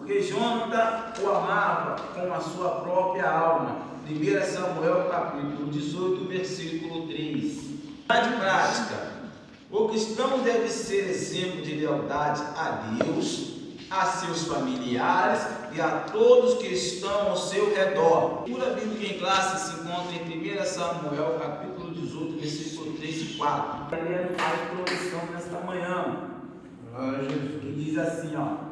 porque Jônatas o amava com a sua própria alma. 1 Samuel capítulo 18, versículo 3. Prática. O cristão deve ser exemplo de lealdade a Deus, a seus familiares e a todos que estão ao seu redor. A leitura bíblica em classe se encontra em 1 Samuel capítulo 18, versículo 3 e 4. Lendo a introdução nesta manhã, que diz assim, ó.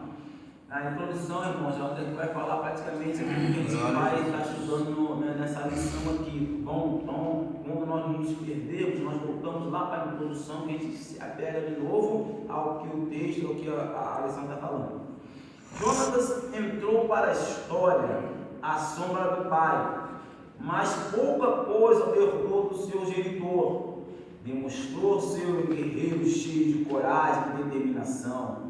Na introdução, irmãos, a gente vai falar praticamente aquilo que a gente vai estar estudando nessa lição aqui. Bom, então, quando nós nos perdemos, nós voltamos lá para a introdução, que a gente se apega de novo ao que o texto, ao que a lição está falando. Jônatas entrou para a história à sombra do pai, mas pouca coisa herdou do seu genitor. Demonstrou ser um guerreiro cheio de coragem e determinação.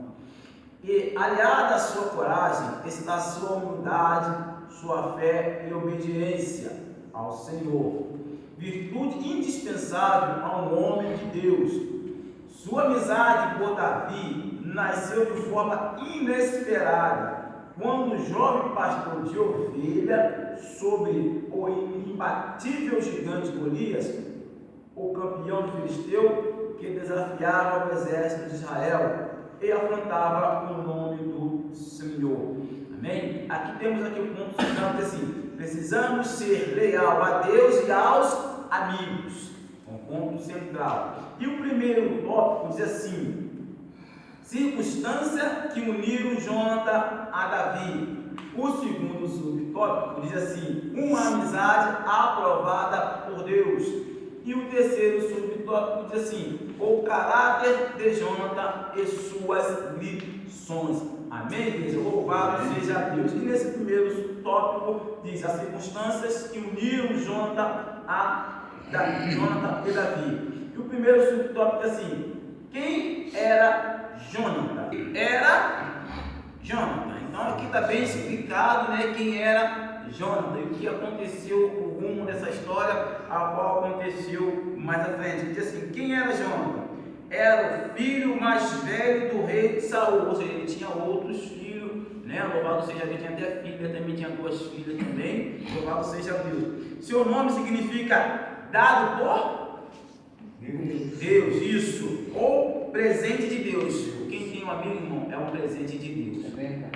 E, aliada à sua coragem, está sua humildade, sua fé e obediência ao Senhor, virtude indispensável a um homem de Deus. Sua amizade por Davi nasceu de forma inesperada, quando o jovem pastor de ovelha, sobre o imbatível gigante Golias, o campeão filisteu que desafiava o exército de Israel e afrontava o nome do Senhor. Amém? Aqui temos aqui o ponto central, assim: precisamos ser leal a Deus e aos amigos. Um ponto central. E o primeiro tópico diz assim: circunstância que uniram Jônatas a Davi. O segundo subtópico diz assim: uma amizade aprovada por Deus. E o terceiro subtópico diz assim: o caráter de Jônatas e suas lições. Amém, igreja? Louvado seja Deus. E nesse primeiro subtópico diz as circunstâncias que uniram Jônatas e Davi. E o primeiro subtópico diz assim: quem era Jônatas? Era Jônatas. Então aqui está bem explicado, né, quem era Jônatas e o que aconteceu, o rumo dessa história, a qual aconteceu mais à frente. Diz assim: quem era Jônatas? Era o filho mais velho do rei de Saul, ou seja, ele tinha outros filhos, né? Louvado seja Deus, tinha até filha, também tinha duas filhas também, louvado seja Deus. Seu nome significa dado por Deus, isso, ou presente de Deus. Quem tem um amigo, irmão, é um presente de Deus,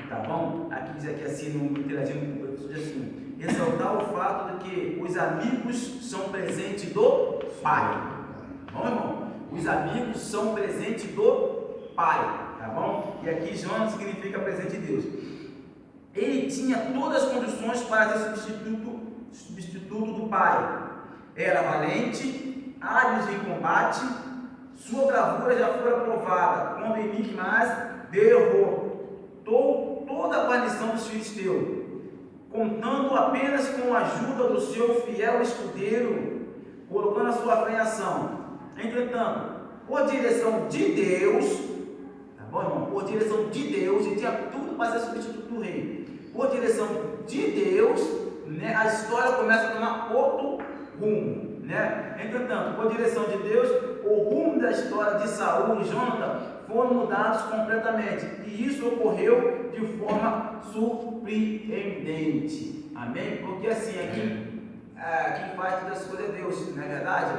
tá bom? Aqui diz aqui assim, no interagindo diz assim: exaltar o fato de que os amigos são presente do Pai, tá bom, irmão? Os amigos são presente do Pai, tá bom? E aqui Jônatas significa presente de Deus. Ele tinha todas as condições para ser substituto do pai. Era valente, hábil em combate, sua bravura já fora provada quando em Miquimás derrotou toda a guarnição dos filisteus, contando apenas com a ajuda do seu fiel escudeiro, colocando a sua fé em ação. Entretanto, por direção de Deus, tá bom, irmão? Por direção de Deus, ele tinha tudo para ser substituto do rei. Por direção de Deus, né, a história começa a tomar outro rumo, né? Entretanto, por direção de Deus, o rumo da história de Saul e Jônatas foram mudados completamente, e isso ocorreu de forma surpreendente. Amém? Porque assim, aqui quem faz todas as coisas é Deus, não é verdade?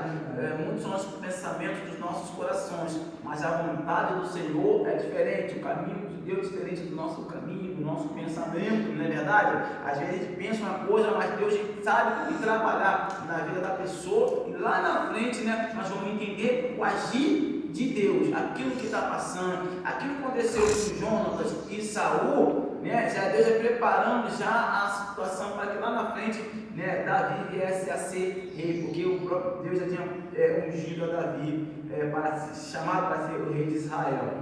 Muitos são os pensamentos dos nossos corações, mas a vontade do Senhor é diferente. O caminho de Deus é diferente do nosso caminho, do nosso pensamento, não é verdade? Às vezes a gente pensa uma coisa, mas Deus sabe como trabalhar na vida da pessoa, e lá na frente, né, nós vamos entender o agir de Deus, aquilo que está passando, aquilo que aconteceu com Jônatas e Saul, né, já Deus é preparando já a situação para que lá na frente, né, Davi viesse a ser rei, porque o próprio Deus já tinha ungido a Davi chamado para ser o rei de Israel.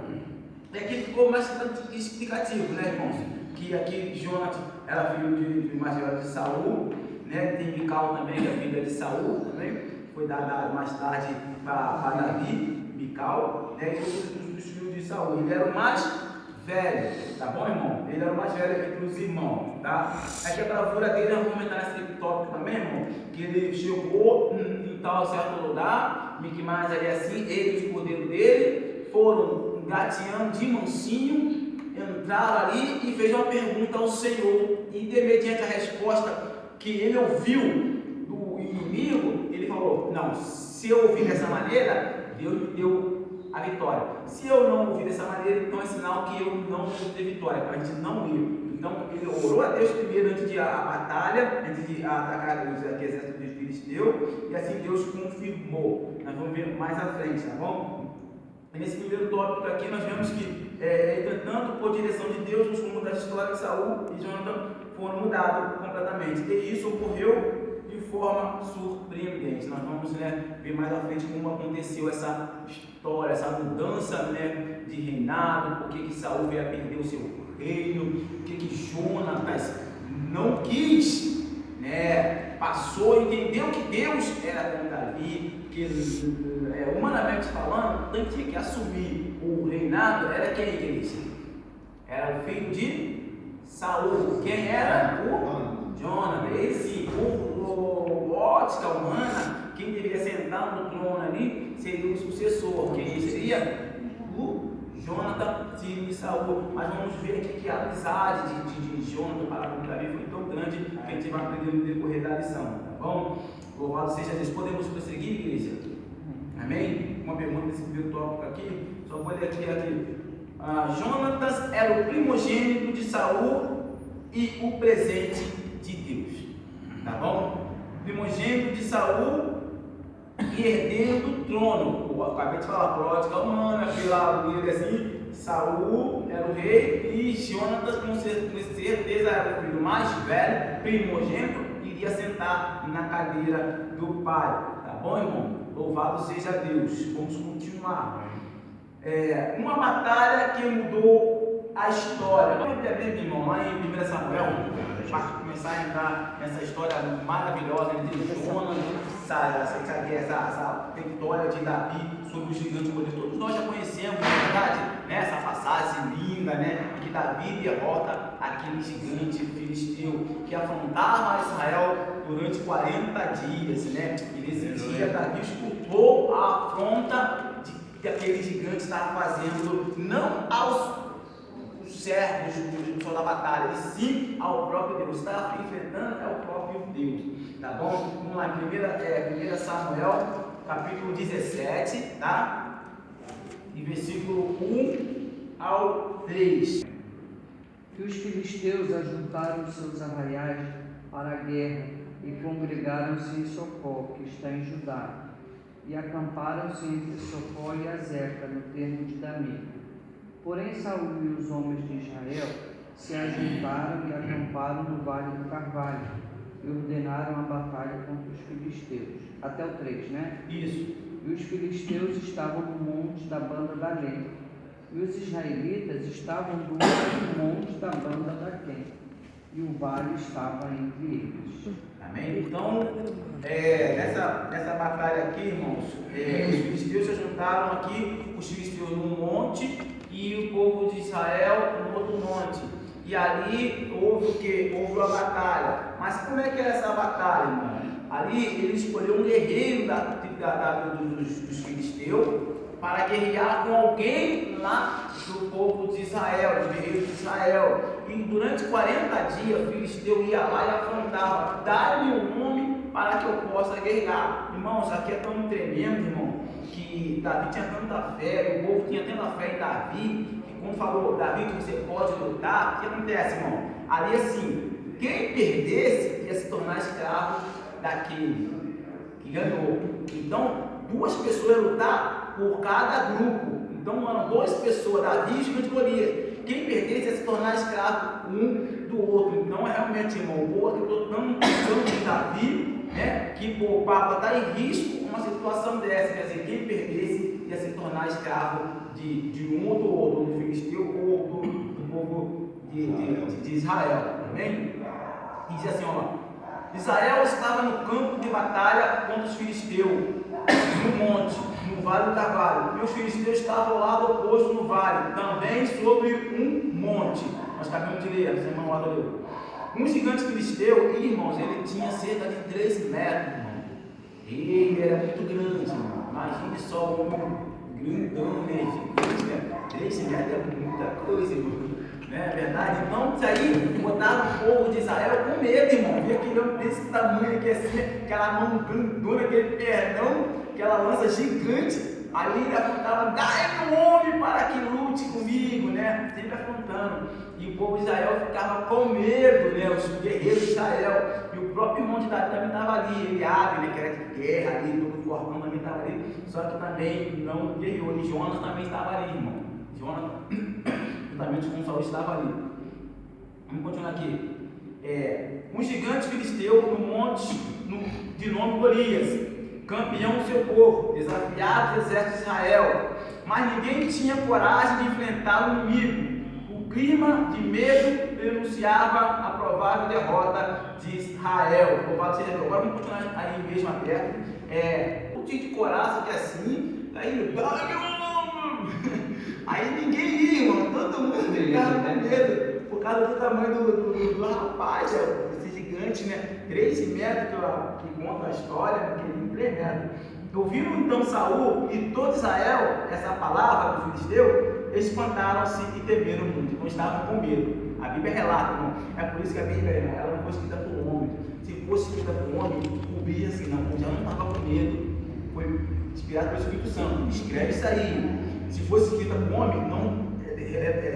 E aqui ficou mais explicativo, né, irmãos? Que aqui Jônatas era filho de mais velho de Saul, né? Tem Mical também, que é filha de Saul também, foi dada mais tarde para Davi, Mical, né? E os filhos de Saul. Ele era o mais velho, tá bom, irmão? Ele era o mais velho aqui dos irmãos, tá? Aqui a bravura dele, eu vou comentar nesse tópico também, irmão, que ele chegou em tal certo lugar, Miquimás ali assim, ele e o escudeiro dele foram gateando de mansinho entraram ali e fez uma pergunta ao Senhor. E mediante a resposta que ele ouviu do inimigo, ele falou: não, se eu ouvir dessa maneira, Deus me deu a vitória. Se eu não ouvir dessa maneira, então é sinal que eu não vou ter vitória, para a gente não ir. Então ele orou a Deus primeiro antes de a batalha, antes de atacar o exército dos filisteus, e assim Deus confirmou. Nós vamos ver mais à frente, tá bom? E nesse primeiro tópico aqui nós vemos que, entretanto, por direção de Deus, os rumos da história de Saul e Jonathan foram mudados completamente. E isso ocorreu de forma surpreendente. Nós vamos ver mais à frente como aconteceu essa história, essa mudança de reinado, por que Saul veio a perder o seu reino, por que Jonatas não quis, passou, entendeu que Deus era com Davi, que humanamente falando, quem tinha que assumir o reinado era quem, igreja? Era o filho de Saul. Quem era? O Jonatas. Esse, por ótica humana, quem deveria sentar no trono ali seria o sucessor. Quem seria? O Jonathan, filho de Saul. Mas vamos ver aqui que a amizade de Jonathan para com Davi foi tão grande que a gente vai aprender no decorrer da lição, tá bom? Louvado seja Deus. Podemos prosseguir, igreja? Amém? Uma pergunta nesse primeiro tópico aqui, só vou ler aqui. Jonatas era o primogênito de Saul e o presente de Deus, tá bom? Primogênito de Saul e herdeiro do trono. Eu acabei de falar, por ótica humana, pela dele assim, Saul era o rei e Jonatas, com certeza, era o filho mais velho, primogênito, iria sentar na cadeira do pai. Tá bom, irmão? Louvado seja Deus. Vamos continuar. Uma batalha que mudou a história. Vamos ver, irmão, lá em 1 Samuel, para começar a entrar nessa história maravilhosa entre Jonas, essa vitória de Davi sobre os gigantes. Todos nós já conhecemos, na verdade, essa passagem linda, que Davi derrota aquele gigante filisteu que afrontava Israel durante 40 dias, e nesse dia Davi escutou a afronta que aquele gigante estava fazendo, não aos servos do da batalha, e sim ao próprio Deus. Estava enfrentando ao próprio Deus, tá bom? Vamos lá, 1 Samuel, capítulo 17, tá? E versículo 1 ao 3. E os filisteus ajuntaram seus arraiais para a guerra e congregaram-se em Socó, que está em Judá, e acamparam-se entre Socó e Azeca, no termo de Dami. Porém Saul e os homens de Israel se ajuntaram e acamparam no vale do Carvalho, e ordenaram a batalha contra os filisteus. Até o 3, né? Isso. E os filisteus estavam no monte da banda da Lém, e os israelitas estavam do outro monte da banda da Quém, e o vale estava entre eles. Amém? Então, nessa batalha aqui, irmãos, os filisteus se juntaram aqui, os filisteus num monte e o povo de Israel no outro monte. E ali houve o que? Houve a batalha. Mas como é que era essa batalha, irmão? Ali ele escolheu um guerreiro dos filisteus para guerrear com alguém lá do povo de Israel, dos guerreiros de Israel. E durante 40 dias o filisteu ia lá e afrontava: dá-me um nome para que eu possa guerrear. Irmãos, aqui é tão tremendo, irmão, que Davi tinha tanta fé, o povo tinha tanta fé em Davi, que quando falou: Davi, que você pode lutar, o que acontece, irmão? Ali assim, quem perdesse ia se tornar escravo daquele que ganhou. Então, 2 pessoas iam lutar por cada grupo. Então eram 2 pessoas, Davi e Gigante Golias. Quem perdesse ia se tornar escravo um do outro. Então realmente, irmão, o povo acreditou tanto em Davi, que o Papa está em risco uma situação dessa. Quer dizer, quem perdesse ia se tornar escravo de um ou do outro, do filisteu ou do povo de Israel. Amém? E diz assim, Israel estava no campo de batalha contra os filisteus, no monte, no vale do Carvalho, e os filisteus estavam ao lado oposto no vale, também sobre um monte. Nós acabamos de ler, essa irmã lá leu. Um gigante filisteu, irmãos, ele tinha cerca de 3 metros, irmão. Ele era muito grande, irmão. Imagine só um grandão, gente. 3 metros é muita coisa, irmão. Não é verdade? Então, isso aí botava o povo de Israel com medo, irmão. Via aquele homem desse tamanho aqui, assim, aquela mão grandona, aquele perdão, aquela lança gigante. Aí ele apontava, dai meu homem para que lute comigo, né? Sempre apontando. E o povo de Israel ficava com medo, né? Os guerreiros de Israel. E o próprio irmão de Davi também estava ali. Eliabe, né? Que era de guerra ali, todo fortão também estava ali. Só que também não guerreou. E Jonas também estava ali, irmão. Jonas, juntamente com Saul, estava ali. Vamos continuar aqui. Um gigante filisteu no monte de nome Golias, campeão do seu povo, desafiava os exércitos de Israel, mas ninguém tinha coragem de enfrentar o inimigo. O clima de medo denunciava a provável derrota de Israel. Agora vamos continuar aí mesmo aberto. O tipo de coragem que é assim, aí, aí ninguém ia, irmão, todo mundo ficava com medo, por causa do tamanho do rapaz, esse gigante, né? 3 metros que conta a história, aquele 3 metros. Ouviram então Saul e todo Israel essa palavra do filisteu, espantaram-se e temeram muito, então estavam com medo. A Bíblia relata, irmão. É por isso que a Bíblia, irmão, ela não foi escrita por homem. Se fosse escrita por homem, cobria assim, não, já não estava com medo. Foi inspirado pelo Espírito Santo. Escreve isso aí. Se fosse escrita por homem, não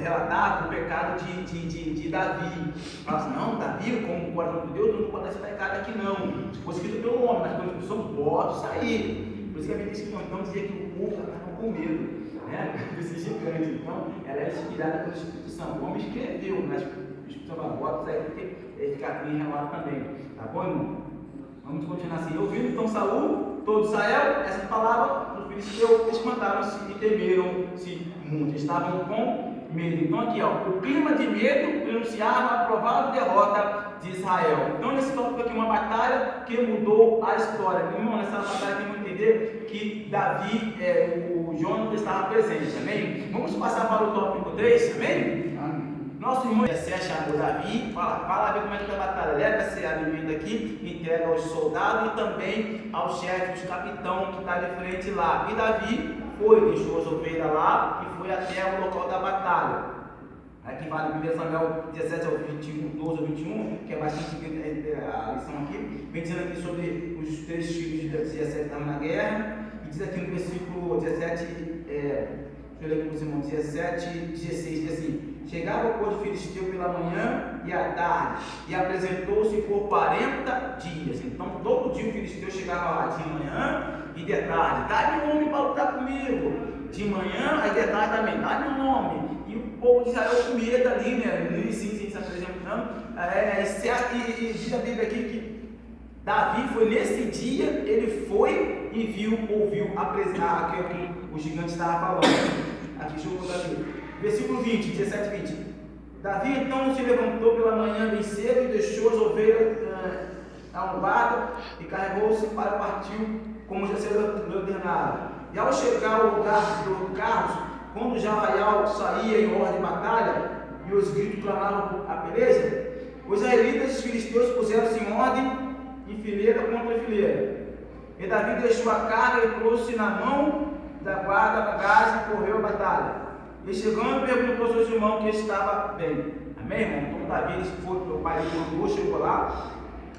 relatava o pecado de Davi. Fala assim, não, Davi, como o coração de Deus, não pode dar esse pecado aqui não. Se fosse escrito pelo homem, mas pela Espírito Santo, pode sair. Por isso que a Bíblia diz que não dizia que o povo estava com medo, né? Desse gigante. Então, ela é inspirada pelo Espírito Santo. O homem escreveu, mas o Espírito Santo fala, bota isso aí, porque fica aqui em relato também. Tá bom, irmão? Vamos continuar assim. Ouvindo então Saul, todo Israel, essa palavra, os filisteus espantaram-se e temeram-se muito. Estavam com medo. Então aqui, ó, o clima de medo denunciava a provável derrota de Israel. Então nesse tópico aqui, uma batalha que mudou a história. Irmão, nessa batalha tem que entender que Davi, o Jonas estava presente, amém? Vamos passar para o tópico 3, amém? Nosso irmão Jessé chamou Davi, fala ver como é que está a batalha, leva esse alimento aqui, entrega aos soldados e também ao chefe, os capitão que está de frente lá. E Davi deixou as ovelhas lá e foi até o local da batalha. Aqui vale 1 Samuel 17 ao 21, 12 ao 21, que é bastante a lição aqui, vem dizendo aqui sobre os 3 filhos de 17 que estavam na guerra, e diz aqui no versículo 17, deixa eu ler aqui para os irmãos, 17, 16, diz assim: chegava o povo filisteu pela manhã e à tarde, e apresentou-se por 40 dias. Então todo dia o filisteu chegava lá de manhã e de tarde, dá-me um homem para lutar comigo. De manhã, aí de tarde também, dá-me um homem. E o povo de Israel com medo ali, né? No início se apresentando. E diz a Bíblia aqui que Davi foi nesse dia, ele foi e ouviu apresentar aquilo que o gigante estava falando. Aqui, deixa eu botar aqui. Versículo 20, 17 e 20. Davi então se levantou pela manhã bem cedo e deixou as ovelhas a um lado e carregou-se para partir como já se ordenara. E ao chegar ao lugar dos carros, quando já Arraial saía em ordem de batalha e os gritos clamavam a peleja, os israelitas e os filisteus puseram-se em ordem em fileira contra fileira. E Davi deixou a carga e trouxe na mão da guarda a bagagem e correu a batalha. E chegando, perguntou ao seu irmão que estava bem. Amém, irmão? Então Davi foi, o pai dele chegou lá,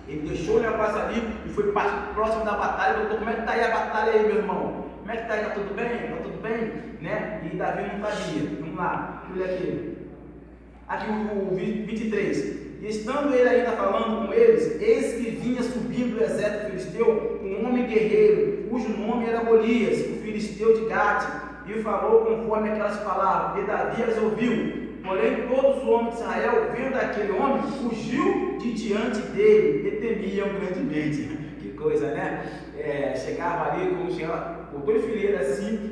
ele deixou o negócio ali e foi próximo da batalha. Perguntou: como é que está aí a batalha aí, meu irmão? Como é que está aí? Está tudo bem? Está tudo bem? Né? E Davi não sabia. Vamos lá, olha aqui. Aqui o 23. E estando ele ainda falando com eles, eis que vinha subindo do exército filisteu um homem guerreiro, cujo nome era Golias, o filisteu de Gate, e falou conforme aquelas palavras, e Davi as ouviu. Porém, todos os homens de Israel, vendo aquele homem, fugiu de diante dele e temiam grandemente. Que coisa, né? Chegava ali, como chegava, botou em fileira assim,